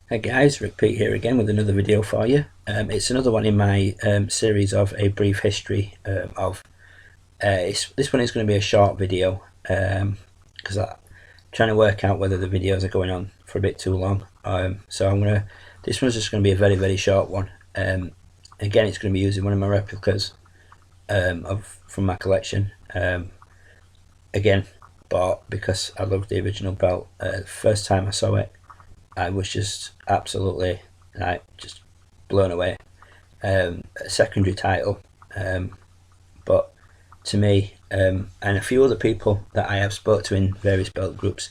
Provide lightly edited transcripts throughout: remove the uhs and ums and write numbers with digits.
Hey guys, Rick Pete here again with another video for you. It's another one in my series of a brief history of. This one is going to be a short video because I'm trying to work out whether the videos are going on for a bit too long. So this one's just going to be a very short one. Again, it's going to be using one of my replicas from my collection. Again, bought because I loved the original belt. First time I saw it, I was just absolutely just blown away. A secondary title, but to me and a few other people that I have spoke to in various belt groups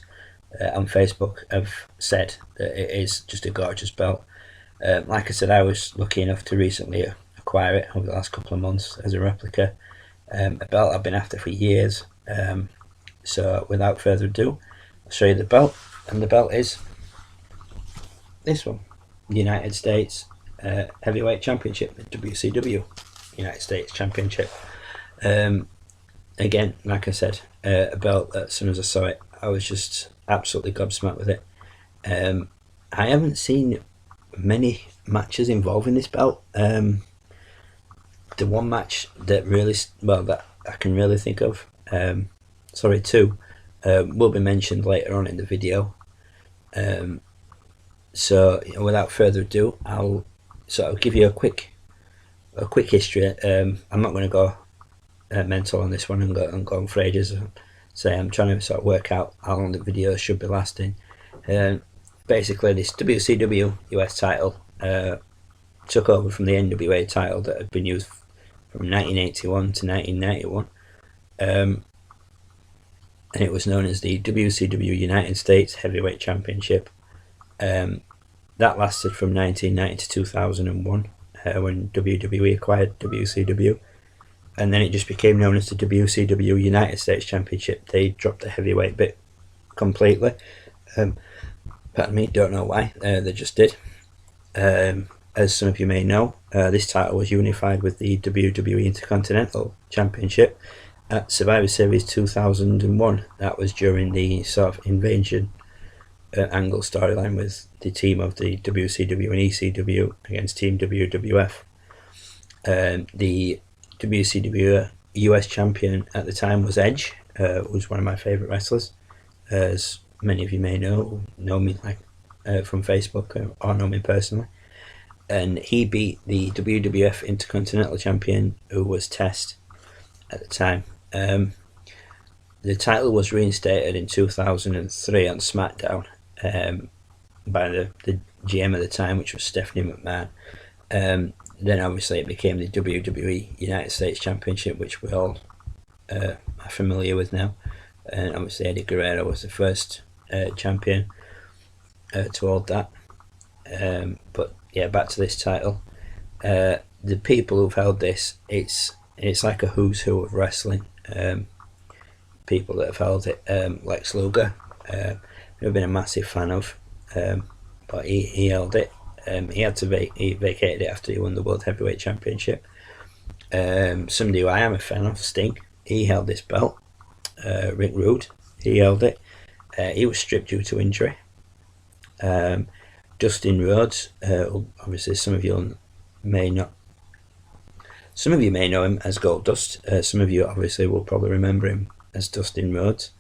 on Facebook have said that it is just a gorgeous belt. Like I said, I was lucky enough to recently acquire it over the last couple of months as a replica. A belt I've been after for years. So without further ado, I'll show you the belt, and the belt is this one, United States Heavyweight Championship, the WCW United States Championship. Again, like I said, a belt that as soon as I saw it, I was just absolutely gobsmacked with it. I haven't seen many matches involving this belt. The one match that really, that I can really think of, two, will be mentioned later on in the video. So without further ado, I'll sort of give you a quick history. I'm not going to go mental on this one and go on for ages. I'm trying to sort of work out how long the video should be lasting. Basically, this WCW US title took over from the NWA title that had been used from 1981 to 1991, and it was known as the WCW United States Heavyweight Championship. That lasted from 1990 to 2001 when WWE acquired WCW, and then it just became known as the WCW United States Championship. They dropped the heavyweight bit completely. Pardon me, don't know why, they just did. As some of you may know, this title was unified with the WWE Intercontinental Championship at Survivor Series 2001. That was during the sort of invasion angle storyline with the team of the WCW and ECW against Team WWF. The WCW US champion at the time was Edge, who was one of my favourite wrestlers, as many of you may know me from Facebook or know me personally. And he beat the WWF Intercontinental Champion, who was Test at the time. The title was reinstated in 2003 on SmackDown by the GM at the time, which was Stephanie McMahon. Then obviously it became the WWE United States Championship, which we all are familiar with now. And obviously Eddie Guerrero was the first champion to hold that. But yeah, back to this title. The people who've held this, it's like a who's who of wrestling. People that have held it, Lex Luger, I've been a massive fan of, but he held it. He had to he vacated it after he won the World Heavyweight Championship. Somebody who I am a fan of, Sting, he held this belt. Rick Rude, he held it. He was stripped due to injury. Dustin Rhodes, obviously some of you may know him as Goldust. Some of you obviously will probably remember him as Dustin Rhodes.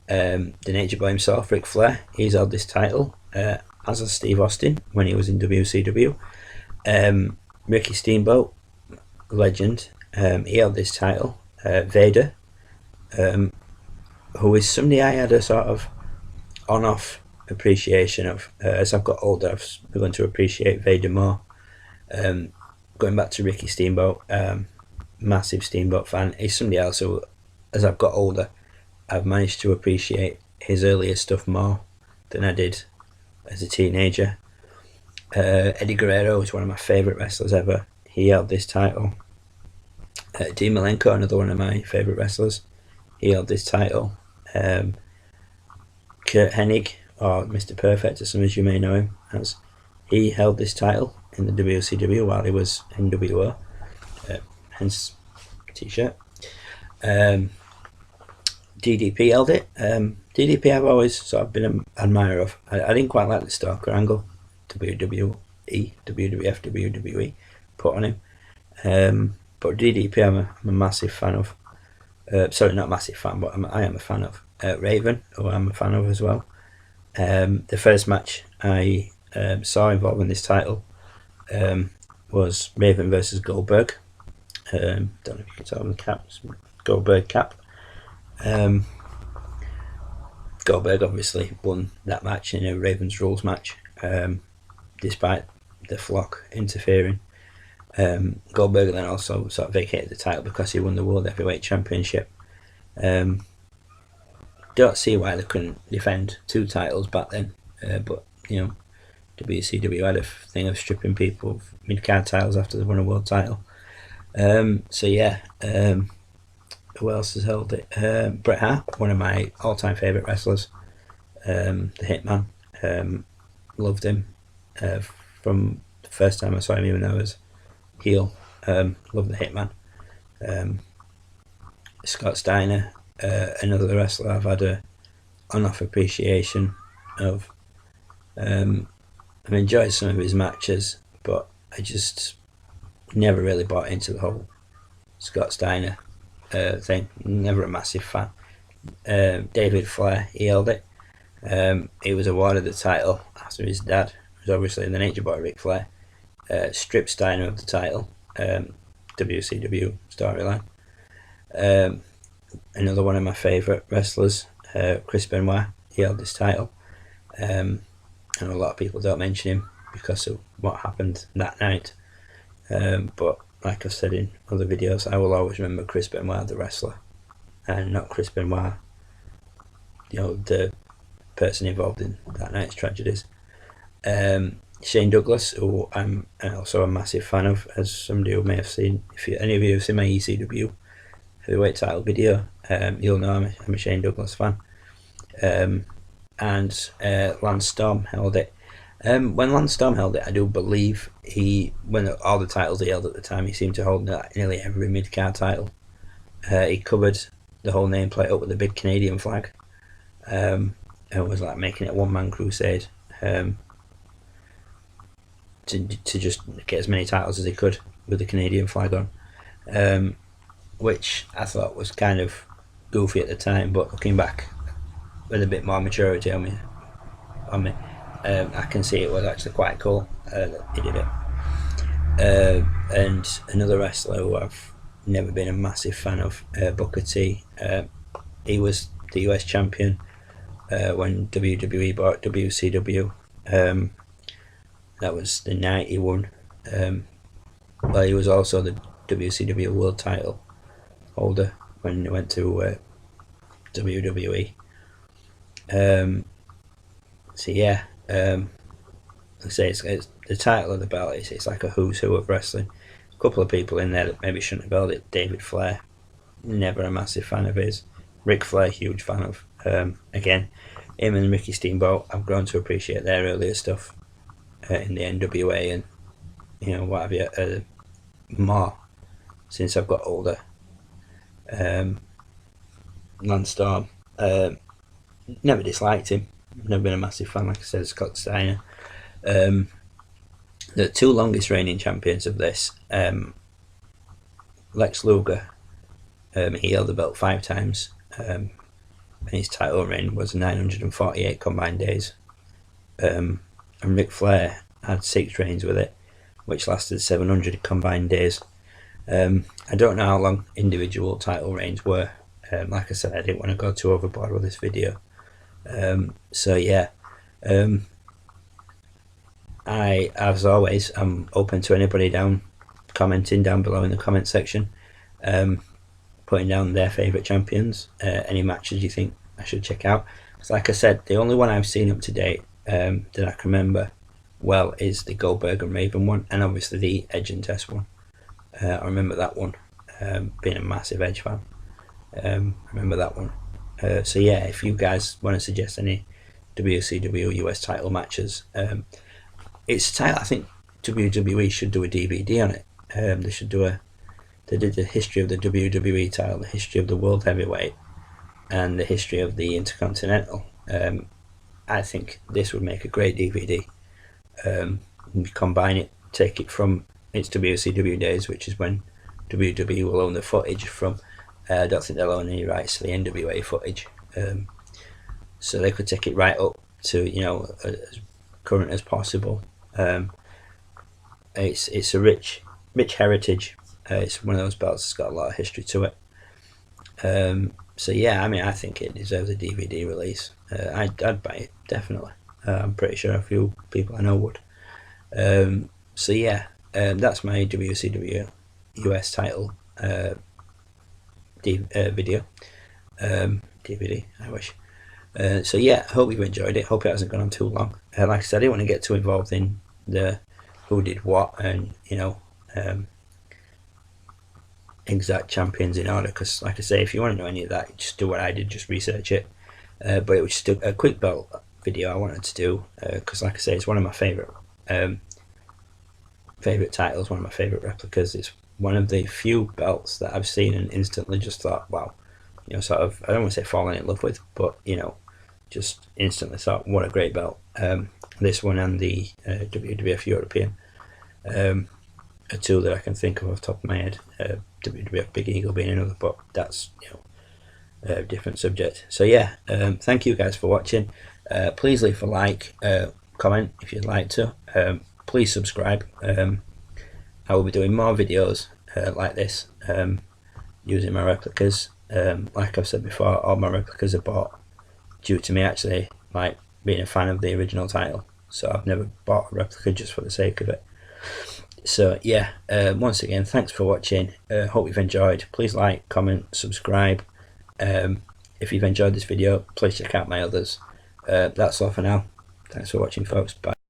The Nature Boy himself, Ric Flair, he's held this title, as has Steve Austin when he was in WCW. Ricky Steamboat, legend, he held this title. Vader, who is somebody I had a sort of on-off appreciation of. As I've got older, I've begun to appreciate Vader more. Going back to Ricky Steamboat, massive Steamboat fan. He's somebody else who, as I've got older, I've managed to appreciate his earlier stuff more than I did as a teenager. Eddie Guerrero is one of my favourite wrestlers ever. He held this title. Dean Malenko, another one of my favourite wrestlers, he held this title. Kurt Hennig, or Mr. Perfect as some of you may know him as, he held this title in the WCW while he was in WO, hence t-shirt. DDP held it. DDP I've always sort of been an admirer of. I didn't quite like the Stalker angle. WWE, WWF, WWE put on him. But DDP, I'm a massive fan of. Sorry, not a massive fan, but I am a fan of. Raven, who I'm a fan of as well. The first match I saw involving this title was Raven versus Goldberg. Don't know if you can tell on the cap, Goldberg cap. Goldberg obviously won that match in a Raven's Rules match, despite the flock interfering. Goldberg then also sort of vacated the title because he won the World Heavyweight Championship. Don't see why they couldn't defend two titles back then, but you know, WCW had a thing of stripping people of mid-card titles after they won a world title. So yeah, who else has held it? Bret Hart, one of my all-time favourite wrestlers, the Hitman. Loved him from the first time I saw him, even though I was heel. Loved the Hitman. Scott Steiner, another wrestler I've had a on-off appreciation of. I've enjoyed some of his matches, but I just never really bought into the whole Scott Steiner thing. Never a massive fan. David Flair, he held it. He was awarded the title after his dad, who's obviously the Nature Boy Ric Flair, stripped Steiner of the title. WCW storyline. Another one of my favourite wrestlers, Chris Benoit, he held this title. I know a lot of people don't mention him because of what happened that night. But like I've said in other videos, I will always remember Chris Benoit, the wrestler, and not Chris Benoit, you know, the person involved in that night's tragedies. Shane Douglas, who I'm also a massive fan of, as somebody who may have seen, any of you have seen my ECW heavyweight title video, you'll know I'm a Shane Douglas fan. And Lance Storm held it. When Lance Storm held it, I do believe when all the titles he held at the time, he seemed to hold nearly every mid-card title. He covered the whole nameplate up with a big Canadian flag. And was like making it a one-man crusade to just get as many titles as he could with the Canadian flag on, which I thought was kind of goofy at the time, but looking back with a bit more maturity on me, I can see it was actually quite cool that he did it. And another wrestler who I've never been a massive fan of, Booker T. He was the US champion when WWE bought WCW. That was the night he won. But he was also the WCW World Title holder when he went to WWE. So yeah, like I say, it's the title of the belt. It's like a who's who of wrestling. A couple of people in there that maybe shouldn't have held it. David Flair, never a massive fan of his. Ric Flair, huge fan of. Again, him and Ricky Steamboat, I've grown to appreciate their earlier stuff in the NWA and what have you more since I've got older. Lance Storm, never disliked him. Never been a massive fan, like I said, Scott Steiner. The two longest reigning champions of this, Lex Luger, he held the belt 5 times, and his title reign was 948 combined days. And Ric Flair had 6 reigns with it, which lasted 700 combined days. I don't know how long individual title reigns were. Like I said, I didn't want to go too overboard with this video. So yeah, I, as always, I'm open to anybody commenting down below in the comment section, putting down their favourite champions, any matches you think I should check out. So like I said, the only one I've seen up to date that I can remember well is the Goldberg and Raven one, and obviously the Edge and Test one. I remember that one, being a massive Edge fan. I remember that one. So yeah, if you guys want to suggest any WCW US title matches, it's a title I think WWE should do a DVD on it. They did the history of the WWE title, the history of the World Heavyweight, and the history of the Intercontinental. I think this would make a great DVD. We combine it, take it from its WCW days, which is when WWE will own the footage from. I don't think they'll own any rights to the NWA footage, so they could take it right up to as current as possible. It's a rich heritage. It's one of those belts that's got a lot of history to it. So yeah, I mean, I think it deserves a DVD release. I'd buy it, definitely. I'm pretty sure a few people I know would. So yeah, that's my WCW US title video. DVD, I wish. So yeah, hope you've enjoyed it. Hope it hasn't gone on too long. Like I said, I didn't want to get too involved in the who did what and exact champions in order, because like I say, if you want to know any of that, just do what I did, just research it. But it was just a quick belt video I wanted to do, because like I say, it's one of my favourite titles, one of my favourite replicas. It's one of the few belts that I've seen and instantly just thought, wow, sort of, I don't want to say falling in love with, but just instantly thought, what a great belt. This one and the WWF European are two that I can think of off the top of my head. WWF Big Eagle being another, but that's a different subject. So yeah, thank you guys for watching. Please leave a like, comment if you'd like to. Please subscribe. I will be doing more videos like this, using my replicas. Like I've said before, all my replicas are bought due to me actually like being a fan of the original title. So I've never bought a replica just for the sake of it. So yeah, once again, thanks for watching. Hope you've enjoyed. Please like, comment, subscribe. If you've enjoyed this video, please check out my others. That's all for now. Thanks for watching, folks. Bye.